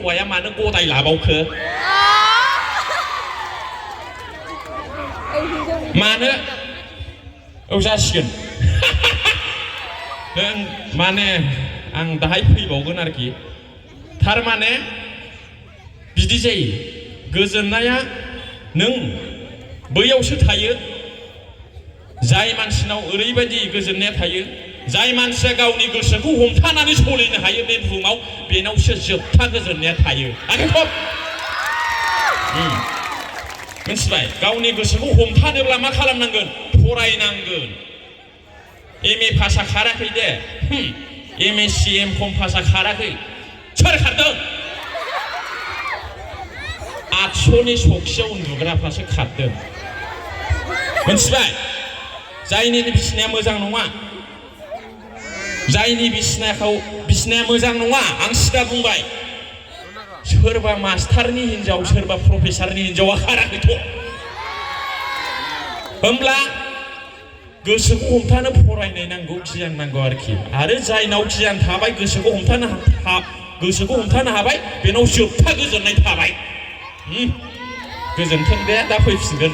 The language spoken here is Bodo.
हौवाया मानो गदाय लाबावखो मानो औ जासिगोन माने आं दाहाय फैबावगोन आरोखि थारमाने बिदि जायो गोजोननाया नों बैयावसो थायो जाय मानसिनाव ओरैबायदि गोजोननाया थायो जाय मानसिया गावनि गोसोखौ हमथानानै सोलिनो हायो बे बुहुमाव बेनावसो जोबथा गोजोननाया थायो आंखौ मिथिबाय गावनि गोसोखौ हमथानोब्ला मा खालामनांगोन फरायनांगोन एमए पासआ खाराखै दे एमएससि एमकम पासआ खाराखै सोर खारदों 800नि सखियाव उन्दुग्राफ्रासो खारदों मिथिबाय जायनि बिसिनाया मोजां नङा जायनि बिसिनाया मोजां नङा आं सिदा बुंबाय सोरबा मास्टारनि हिनजाव सोरबा प्रफेसारनि हिनजावा खाराखैथ' होमब्ला गोसोखौ हमथानो फरायनाय नांगौ गियान नांगौ आरोखि आरो जायनाव गियान थाबाय गोसोखौ हमथानो हाबाय बेनाव जोबथा गोजोननाय थाबाय गोजोन्थों दे दा फैफिनगोन